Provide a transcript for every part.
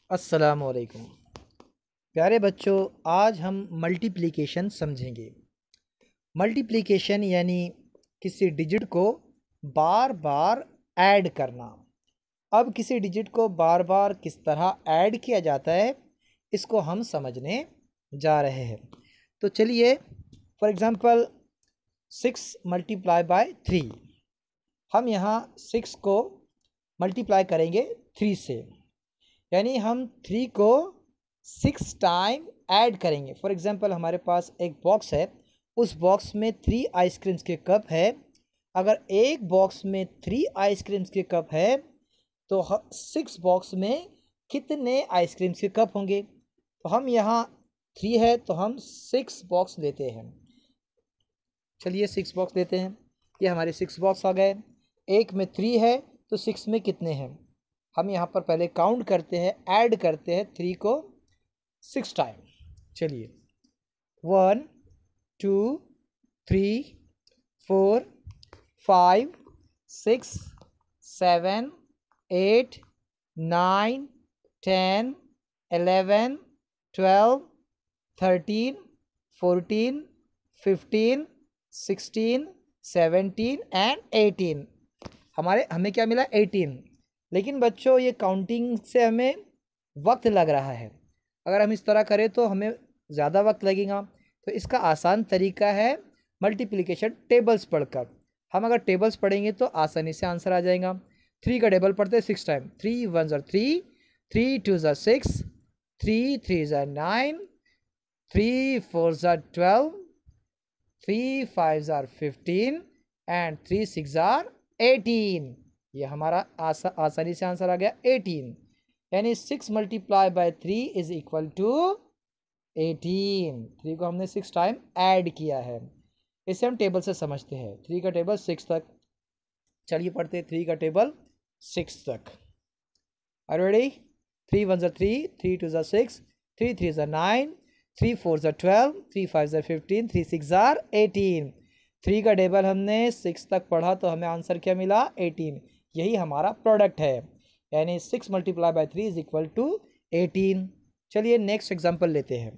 अस्सलामुअलैकुम प्यारे बच्चों, आज हम मल्टीप्लिकेशन समझेंगे। मल्टीप्लिकेशन यानी किसी डिजिट को बार बार ऐड करना। अब किसी डिजिट को बार बार किस तरह ऐड किया जाता है, इसको हम समझने जा रहे हैं। तो चलिए, फॉर एग्ज़ाम्पल 6 मल्टीप्लाई बाय 3, हम यहाँ 6 को मल्टीप्लाई करेंगे 3 से, यानी हम 3 को 6 टाइम ऐड करेंगे। फॉर एग्ज़ाम्पल हमारे पास एक बॉक्स है, उस बॉक्स में 3 आइसक्रीम्स के कप है। अगर एक बॉक्स में 3 आइसक्रीम्स के कप है तो 6 बॉक्स में कितने आइसक्रीम्स के कप होंगे? तो हम यहाँ 3 है तो हम 6 बॉक्स लेते हैं। चलिए 6 बॉक्स लेते हैं, ये हमारे 6 बॉक्स आ गए। एक में 3 है तो 6 में कितने हैं? हम यहाँ पर पहले काउंट करते हैं, ऐड करते हैं 3 को 6 टाइम। चलिए 1 2 3 4 5 6 7 8 9 10 11 12 13 14 15 16 17 एंड 18। हमें क्या मिला? 18। लेकिन बच्चों, ये काउंटिंग से हमें वक्त लग रहा है। अगर हम इस तरह करें तो हमें ज़्यादा वक्त लगेगा। तो इसका आसान तरीका है मल्टीप्लिकेशन टेबल्स पढ़कर। हम अगर टेबल्स पढ़ेंगे तो आसानी से आंसर आ जाएगा। 3 का टेबल पढ़ते हैं 6 टाइम। 3 1 ज़ा 3, 3 2 ज़ा 6, 3 3 ज़ा 9, 3 4 ज़ा 12, 3 5 ज़ा 15 एंड 3 6 ज़ा 18। ये हमारा आसानी से आंसर आ गया 18। यानी 6 multiply by 3 is equal to 18। 3 को हमने 6 टाइम ऐड किया है। इसे हम टेबल से समझते हैं। 3 का टेबल 6 तक। चलिए पढ़ते हैं 3 का टेबल 6 तक। Are ready? 3 1 ज़ा 3, 3 2 ज़ा 6, 3 3 ज़ा 9, 3 4 ज़ा 12, 3 5 ज़ा 15, 3 6 ज़ा 18। 3 का टेबल हमने 6 तक पढ़ा तो हमें आंसर क्या मिला? 18। यही हमारा प्रोडक्ट है, यानी 6 multiply by 3 is equal to 18। चलिए नेक्स्ट एग्जांपल लेते हैं।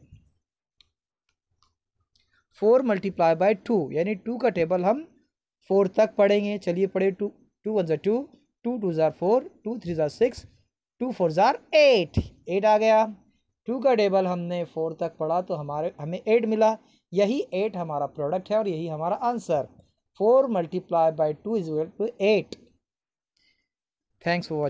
4 मल्टीप्लाई बाय 2, यानी 2 का टेबल हम 4 तक पढ़ेंगे। चलिए पढ़े 2 2 1 ज़ा 2, 2 2 ज़ा 4, 2 3 ज़ा 6, 2 4 ज़ा 8। 8 आ गया। 2 का टेबल हमने 4 तक पढ़ा तो हमें 8 मिला। यही 8 हमारा प्रोडक्ट है और यही हमारा answer. 4 multiply by 2 is equal to 8। Thanks for watching.